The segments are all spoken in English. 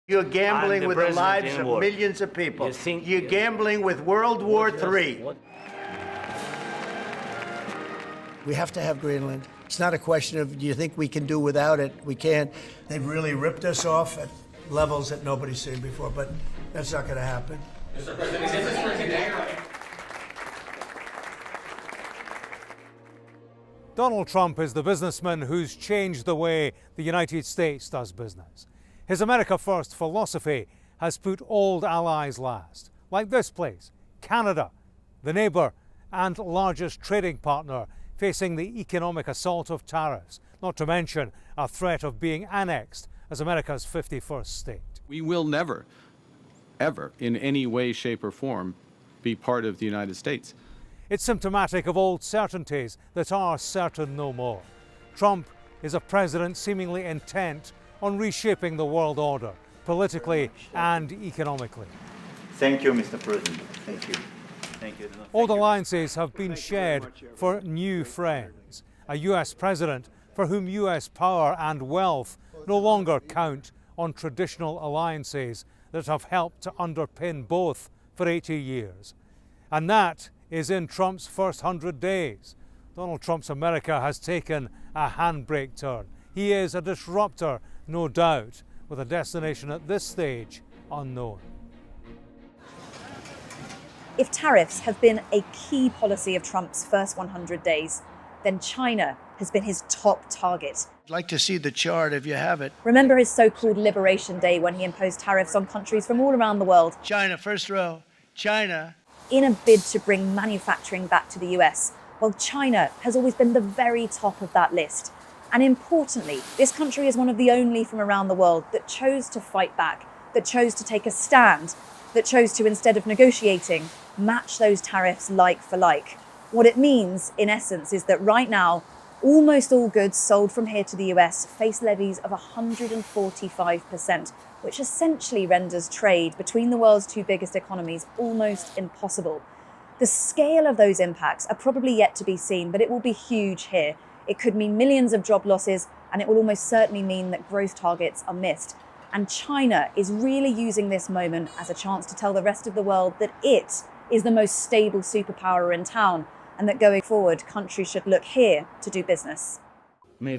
You're gambling with the lives of millions of people. You're gambling with World War III. We have to have Greenland. It's not a question of, do you think we can do without it? We can't. They've really ripped us off at levels that nobody's seen before, but that's not going to happen. Mr. President, Donald Trump is the businessman who's changed the way the United States does business. His America First philosophy has put old allies last, like this place, Canada, the neighbour and largest trading partner facing the economic assault of tariffs, not to mention a threat of being annexed as America's 51st state. We will never, ever, in any way, shape or form, be part of the United States. It's symptomatic of old certainties that are certain no more. Trump is a president seemingly intent on reshaping the world order, politically and economically. Thank you, Mr. President. Thank you. Thank you. Old alliances have been shed for new friends. A US president for whom US power and wealth no longer count on traditional alliances that have helped to underpin both for 80 years. And that is in Trump's first 100 days. Donald Trump's America has taken a handbrake turn. He is a disruptor, no doubt, with a destination at this stage unknown. If tariffs have been a key policy of Trump's first 100 days, then China has been his top target. I'd like to see the chart if you have it. Remember his so-called Liberation Day when he imposed tariffs on countries from all around the world? China, first row. China. In a bid to bring manufacturing back to the US. Well, China has always been the very top of that list. And importantly, this country is one of the only from around the world that chose to fight back, that chose to take a stand, that chose to, instead of negotiating, match those tariffs like for like. What it means, in essence, is that right now, almost all goods sold from here to the US face levies of 145%, which essentially renders trade between the world's two biggest economies almost impossible. The scale of those impacts are probably yet to be seen, but it will be huge here. It could mean millions of job losses, and it will almost certainly mean that growth targets are missed. And China is really using this moment as a chance to tell the rest of the world that it is the most stable superpower in town, and that going forward, countries should look here to do business. The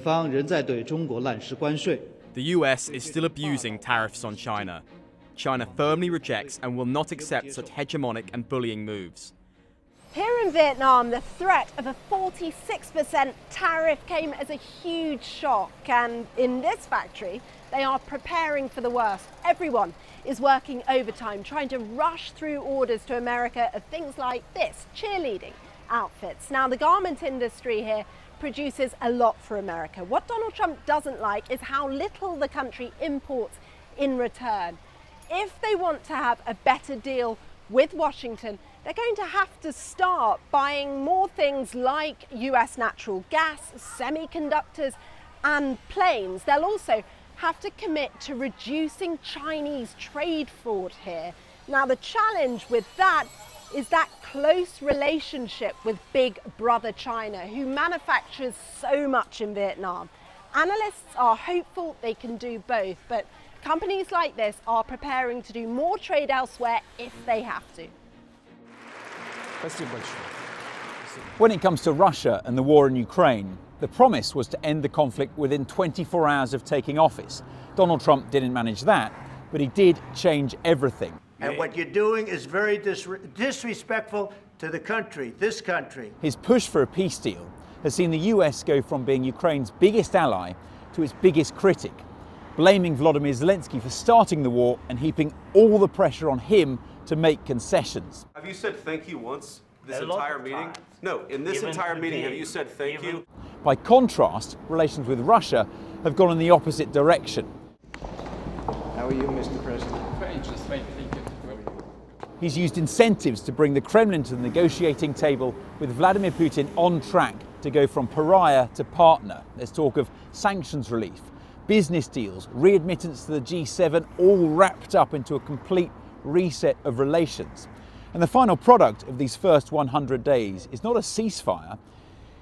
US is still abusing tariffs on China. China firmly rejects and will not accept such hegemonic and bullying moves. Here in Vietnam, the threat of a 46% tariff came as a huge shock, and in this factory, they are preparing for the worst. Everyone is working overtime, trying to rush through orders to America of things like this, cheerleading outfits. Now, the garment industry here produces a lot for America. What Donald Trump doesn't like is how little the country imports in return. If they want to have a better deal with Washington, they're going to have to start buying more things like US natural gas, semiconductors, and planes. They'll also have to commit to reducing Chinese trade fraud here. Now, the challenge with that is that close relationship with Big Brother China, who manufactures so much in Vietnam. Analysts are hopeful they can do both, but companies like this are preparing to do more trade elsewhere if they have to. When it comes to Russia and the war in Ukraine, the promise was to end the conflict within 24 hours of taking office. Donald Trump didn't manage that, but he did change everything. And what you're doing is very disrespectful to the country, this country. His push for a peace deal has seen the US go from being Ukraine's biggest ally to its biggest critic, blaming Volodymyr Zelensky for starting the war and heaping all the pressure on him to make concessions. Have you said thank you once this entire meeting? No, in this entire meeting, have you said thank you? By contrast, relations with Russia have gone in the opposite direction. How are you, Mr. President? He's used incentives to bring the Kremlin to the negotiating table, with Vladimir Putin on track to go from pariah to partner. There's talk of sanctions relief, business deals, readmittance to the G7, all wrapped up into a complete reset of relations. And the final product of these first 100 days is not a ceasefire,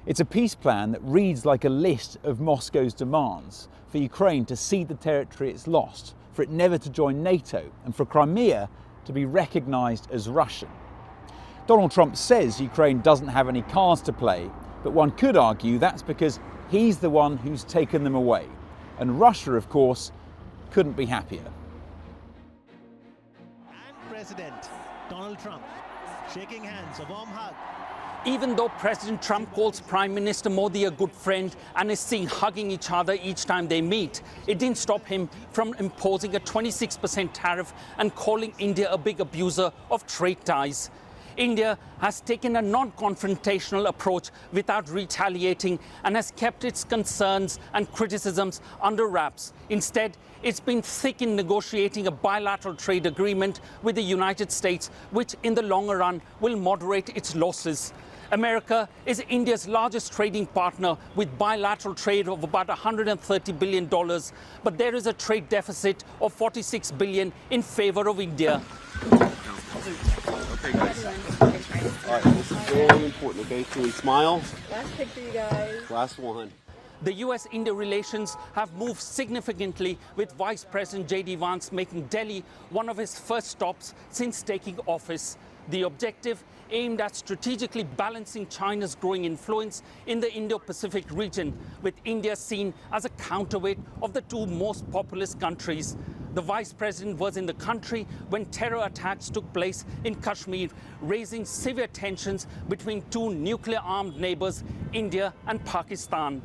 it's a peace plan that reads like a list of Moscow's demands for Ukraine to cede the territory it's lost, for it never to join NATO and for Crimea to be recognised as Russian. Donald Trump says Ukraine doesn't have any cards to play, but one could argue that's because he's the one who's taken them away. And Russia, of course, couldn't be happier. And President Donald Trump shaking hands, a warm hug. Even though President Trump calls Prime Minister Modi a good friend and is seen hugging each other each time they meet, it didn't stop him from imposing a 26% tariff and calling India a big abuser of trade ties. India has taken a non-confrontational approach without retaliating and has kept its concerns and criticisms under wraps. Instead, it's been thick in negotiating a bilateral trade agreement with the United States, which in the longer run will moderate its losses. America is India's largest trading partner with bilateral trade of about $130 billion, but there is a trade deficit of $46 billion in favor of India. Okay, guys. All right, this is very important, okay? Can we smile? Last picture, you guys. Last one. The US-India relations have moved significantly, with Vice President J.D. Vance making Delhi one of his first stops since taking office. The objective aimed at strategically balancing China's growing influence in the Indo-Pacific region, with India seen as a counterweight of the two most populous countries. The Vice President was in the country when terror attacks took place in Kashmir, raising severe tensions between two nuclear-armed neighbors, India and Pakistan.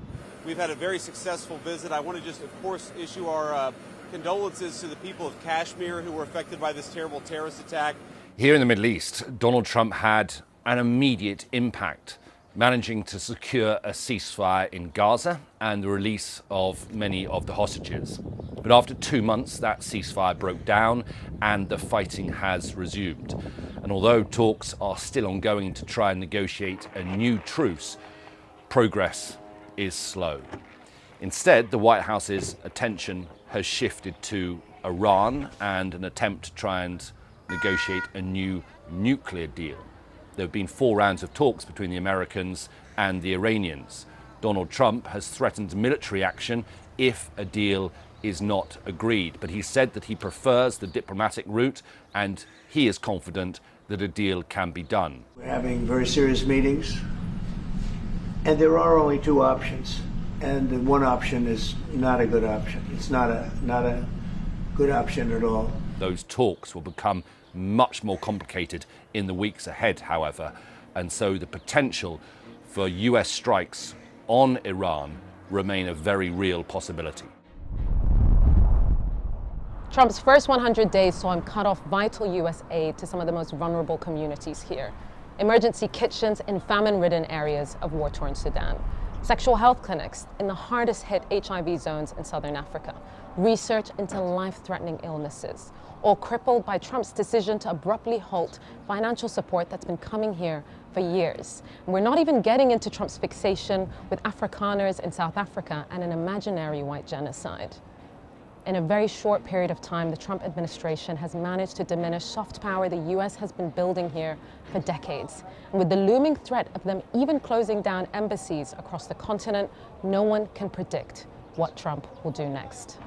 We've had a very successful visit. I want to just, of course, issue our condolences to the people of Kashmir who were affected by this terrible terrorist attack. Here in the Middle East, Donald Trump had an immediate impact, managing to secure a ceasefire in Gaza and the release of many of the hostages. But after 2 months, that ceasefire broke down and the fighting has resumed. And although talks are still ongoing to try and negotiate a new truce, progress is slow. Instead, the White House's attention has shifted to Iran and an attempt to try and negotiate a new nuclear deal. There have been 4 rounds of talks between the Americans and the Iranians. Donald Trump has threatened military action if a deal is not agreed, but he said that he prefers the diplomatic route and he is confident that a deal can be done. We're having very serious meetings, and there are only 2 options, and one option is not a good option. It's not a good option at all. Those talks will become much more complicated in the weeks ahead, however, and so the potential for US strikes on Iran remain a very real possibility. Trump's first 100 days saw him cut off vital US aid to some of the most vulnerable communities here. Emergency kitchens in famine-ridden areas of war-torn Sudan. Sexual health clinics in the hardest-hit HIV zones in southern Africa. Research into life-threatening illnesses, all crippled by Trump's decision to abruptly halt financial support that's been coming here for years. And we're not even getting into Trump's fixation with Afrikaners in South Africa and an imaginary white genocide. In a very short period of time, the Trump administration has managed to diminish soft power the US has been building here for decades. And with the looming threat of them even closing down embassies across the continent, no one can predict what Trump will do next.